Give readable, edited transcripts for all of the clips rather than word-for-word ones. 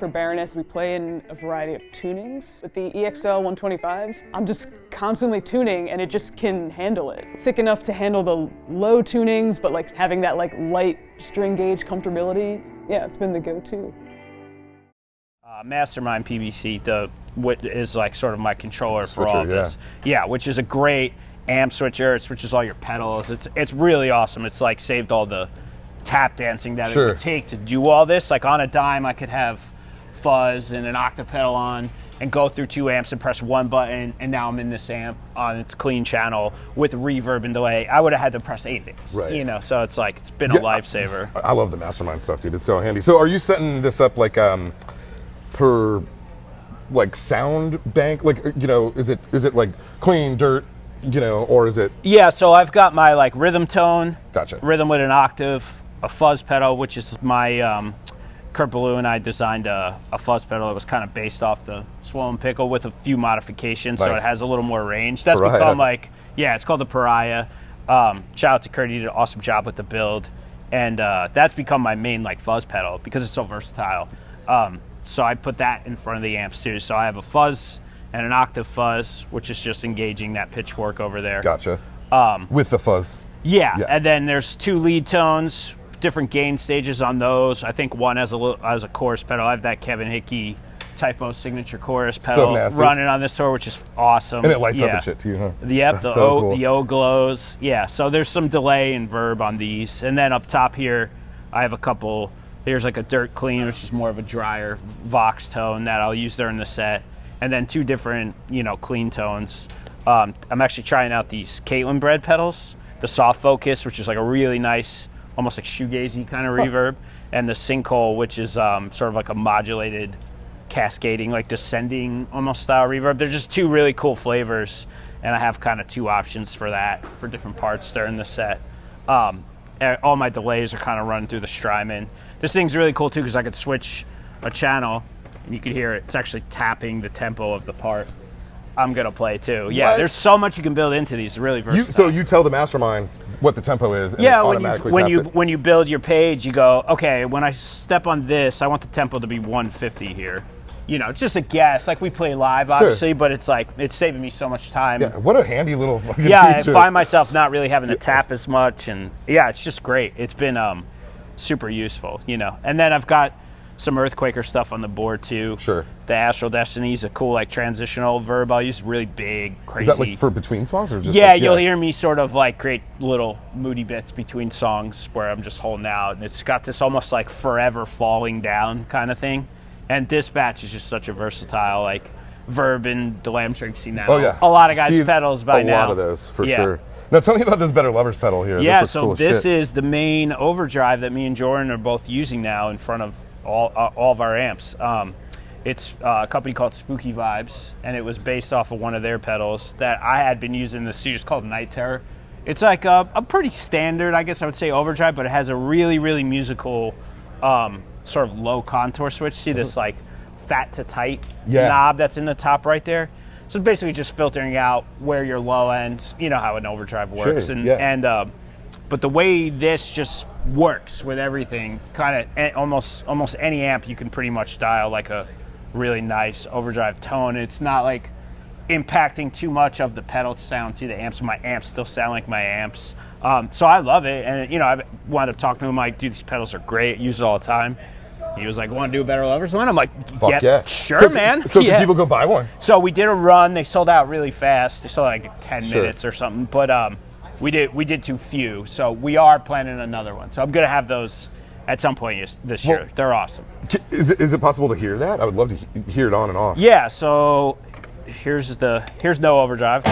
for Baroness. We play in a variety of tunings. With the EXL 125s, I'm just constantly tuning and it just can handle it. Thick enough to handle the low tunings, but like having that like light string gauge comfortability. Yeah, it's been the go-to. Mastermind PVC, what is like sort of my controller for all of this. Yeah, which is a great amp switcher. It switches all your pedals. It's really awesome. It's like saved all the tap dancing that it would take to do all this. Like on a dime, I could have Fuzz and an Octave pedal on and go through 2 amps and press 1 button, and now I'm in this amp on its clean channel with reverb and delay. I would have had to press 8 things, you know, so it's like, it's been a lifesaver. I love the Mastermind stuff, dude. It's so handy. So are you setting this up like per like sound bank? Like, you know, is it like clean, dirt, you know, or is it? Yeah, so I've got my like rhythm tone, rhythm with an octave, a fuzz pedal, which is my, Kurt Ballou and I designed a fuzz pedal that was kind of based off the Swollen Pickle with a few modifications, so it has a little more range. That's become like, it's called the Pariah. Shout out to Kurt, he did an awesome job with the build. And that's become my main like fuzz pedal because it's so versatile. So I put that in front of the amps too. So I have a fuzz and an octave fuzz, which is just engaging that pitchfork over there. Gotcha. With the fuzz. Yeah, and then there's 2 lead tones, different gain stages on those. I think one has a chorus pedal. I have that Kevin Hickey Typo signature chorus pedal running on this tour, which is awesome. And it lights up and shit too, huh? Yep, the O glows. Yeah, so there's some delay and verb on these. And then up top here, I have a couple. There's like a Dirt Clean, which is more of a drier Vox tone that I'll use during the set. And then 2 different, you know, clean tones. I'm actually trying out these Caitlin Bread pedals. The Soft Focus, which is like a really nice, almost like shoegazy kind of reverb, and the Sinkhole, which is sort of like a modulated, cascading, like descending almost style reverb. They're just 2 really cool flavors, and I have kind of 2 options for that for different parts during the set. All my delays are kind of running through the Strymon. This thing's really cool too because I could switch a channel, and you can hear it. It's actually tapping the tempo of the part I'm gonna play too. Yeah, there's so much you can build into these. Really versatile. So you tell the Mastermind what the tempo is, and it automatically when you build your page, you go, okay, when I step on this, I want the tempo to be 150 here. You know, it's just a guess. Like we play live, obviously, but it's like it's saving me so much time. Yeah, what a handy little fucking feature. I find myself not really having to tap as much, and it's just great. It's been super useful, you know. And then I've got some Earthquaker stuff on the board too. The Astral Destiny is a cool like transitional verb I'll use, really big, crazy. Is that like for between songs or just? Yeah, you'll hear me sort of like create little moody bits between songs where I'm just holding out, and it's got this almost like forever falling down kind of thing. And Dispatch is just such a versatile like verb and delay. I'm sure you've seen that. A lot of guys' pedals by now. A lot of those for sure. Now tell me about this Better Lovers pedal here. Yeah, so this is the main overdrive that me and Jordan are both using now in front of all of our amps. It's a company called Spooky Vibes, and it was based off of one of their pedals that I had been using in the studio. It's called Night Terror. It's like a pretty standard, I guess I would say, overdrive, but it has a really, really musical sort of low contour switch. See this like fat to tight knob that's in the top right there? So it's basically just filtering out where your low end, you know how an overdrive works. But the way this just works with everything, kind of almost any amp you can pretty much dial like a really nice overdrive tone. It's not like impacting too much of the pedal sound to the amps, so my amps still sound like my amps. So I love it, and you know, I wound up talking to him like, dude, these pedals are great, use it all the time. He was like, want to do a Better Lovers one? I'm like, sure, man. So can people go buy one? So we did a run, they sold out really fast. They sold out like 10 minutes or something, but we did too few, so we are planning another one. So I'm gonna have those at some point this year. They're awesome. Is it possible to hear that? I would love to hear it on and off. Yeah, so here's no overdrive.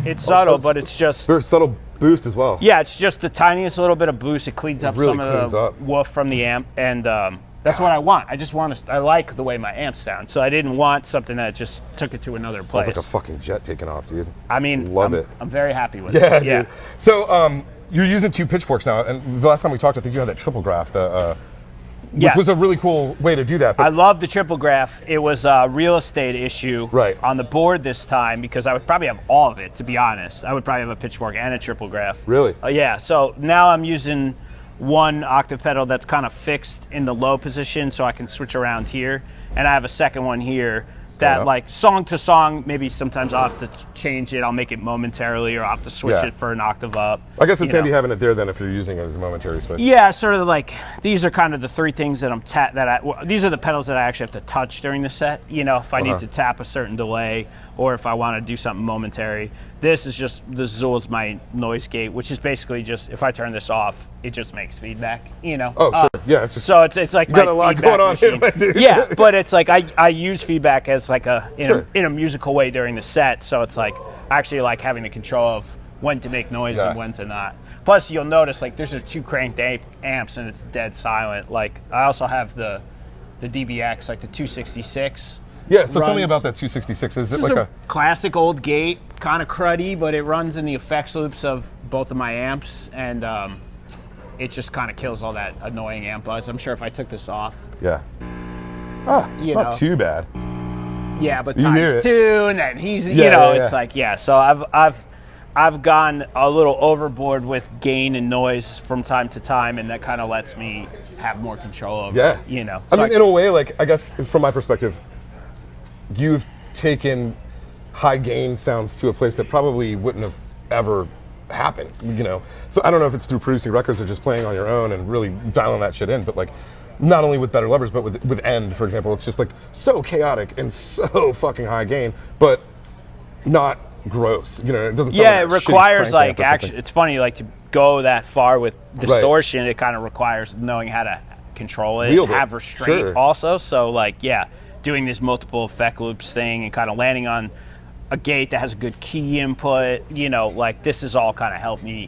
It's subtle, but it's just very subtle boost as well. Yeah, it's just the tiniest little bit of boost. It cleans up some of the woof from the amp, and that's what I want. I like the way my amps sound, so I didn't want something that just took it to another place. Sounds like a fucking jet taking off, dude. I mean, love it. I'm very happy with it. Yeah, dude. So you're using 2 pitchforks now, and the last time we talked, I think you had that triple graph, Yes. was a really cool way to do that. I love the triple graph. It was a real estate issue Right. on the board this time because I would probably have all of it, to be honest. I would probably have a pitchfork and a triple graph. Really? Yeah, so now I'm using one octave pedal that's kind of fixed in the low position so I can switch around here. And I have a second one here that like song to song, maybe sometimes I'll have to change it. I'll make it momentarily or I'll have to switch it for an octave up. I guess it's handy having it there then if you're using it as a momentary switch. Yeah, sort of like these are kind of the three things that these are the pedals that I actually have to touch during the set. You know, if I need to tap a certain delay or if I want to do something momentary. This is my noise gate, which is basically just if I turn this off, it just makes feedback. You know. Oh, sure. Yeah, it's just so it's like you got a lot going on here, my dude. Yeah, but it's like I use feedback as like in a musical way during the set. So it's like I actually like having the control of when to make noise and when to not. Plus, you'll notice like there's two cranked amps and it's dead silent. Like I also have the DBX, like the 266. Yeah, so tell me about that 266. Is it like a classic old gate, kind of cruddy, but it runs in the effects loops of both of my amps, and it just kind of kills all that annoying amp buzz. I'm sure if I took this off. Yeah. Ah, not too bad. Yeah, but times two, and then he's, it's like, So I've gone a little overboard with gain and noise from time to time, and that kind of lets me have more control over it, you know. I mean, in a way, like, I guess from my perspective, you've taken high gain sounds to a place that probably wouldn't have ever happened, you know. So I don't know if it's through producing records or just playing on your own and really dialing that shit in, but like, not only with Better Lovers, but with End, for example, it's just like so chaotic and so fucking high gain, but not gross. You know, it doesn't sound like it requires like actually, it's funny, like to go that far with distortion, it kind of requires knowing how to control it, have restraint also. So like, doing this multiple effect loops thing and kind of landing on a gate that has a good key input, you know, like this has all kind of helped me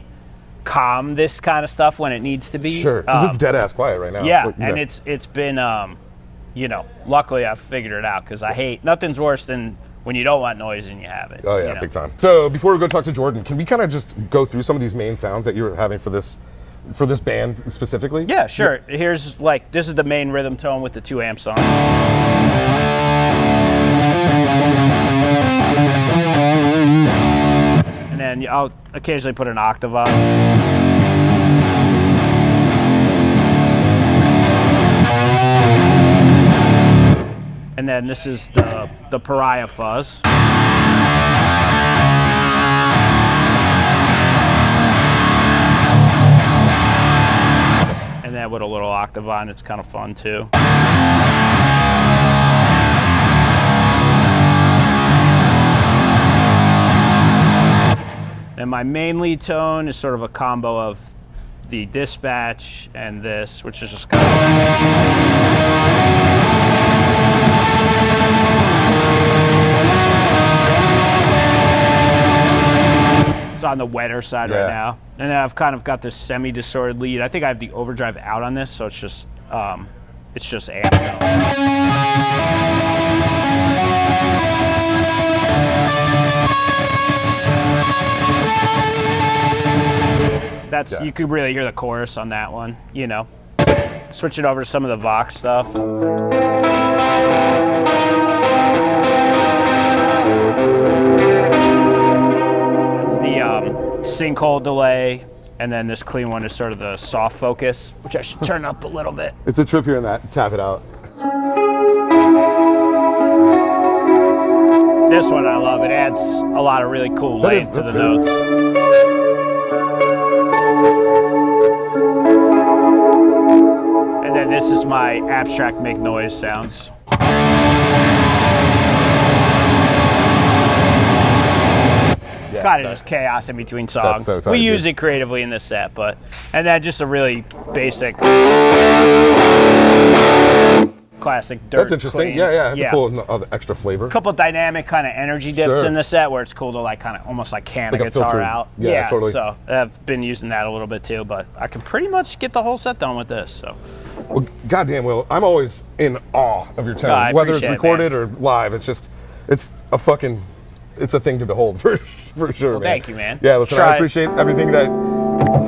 calm this kind of stuff when it needs to be. Sure, because it's dead ass quiet right now. Yeah, and it's been, you know, luckily I've figured it out because nothing's worse than when you don't want noise and you have it. Oh yeah, big time. So before we go talk to Jordan, can we kind of just go through some of these main sounds that you're having for this band specifically? Yeah, sure. Here's this is the main rhythm tone with the 2 amps on. And then I'll occasionally put an octave on. And then this is the Pariah Fuzz. And then with a little octave on, it's kind of fun too. And my main lead tone is sort of a combo of the Dispatch and this, which is just kind of... It's on the wetter side right now. And then I've kind of got this semi-distorted lead. I think I have the overdrive out on this, so it's just amp tone. You could really hear the chorus on that one, you know. Switch it over to some of the Vox stuff. Sinkhole delay, and then this clean one is sort of the soft focus, which I should turn up a little bit. It's a trip hearing that. Tap it out. This one I love. It adds a lot of really cool length to the notes. And then this is my abstract make noise sounds. Kind of just chaos in between songs. So we use it creatively in this set, and then just a really basic classic dirt. That's interesting. Clean. Yeah, it's a cool extra flavor. A couple dynamic kind of energy dips in the set where it's cool to like kind of almost like can a guitar out. Yeah, totally. So I've been using that a little bit too, but I can pretty much get the whole set done with this. So. Well, goddamn, Will, I'm always in awe of your tone, whether it's recorded or live. It's a thing to behold for sure, man. Thank you, man. Yeah, listen, I appreciate everything that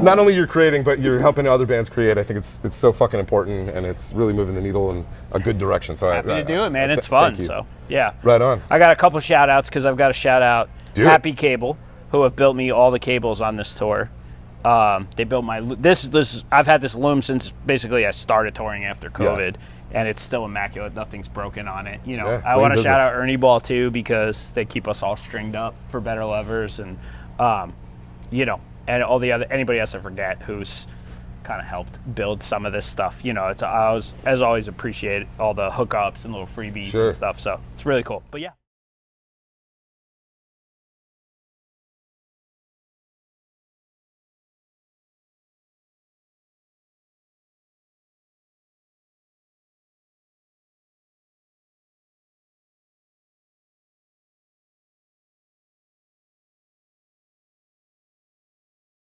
not only you're creating, but you're helping other bands create. I think it's so fucking important, and it's really moving the needle in a good direction. So happy to do it, man. It's fun. So yeah, right on. I got a couple shout outs because I've got to shout out Happy Cable, who have built me all the cables on this tour. They built my this. I've had this loom since basically I started touring after COVID, and it's still immaculate. Nothing's broken on it. You know, I want to shout out Ernie Ball too, because they keep us all stringed up for better levers, and you know, and all the other anybody else I forget who's kind of helped build some of this stuff. You know, I always appreciate all the hookups and little freebies and stuff. So it's really cool. But yeah.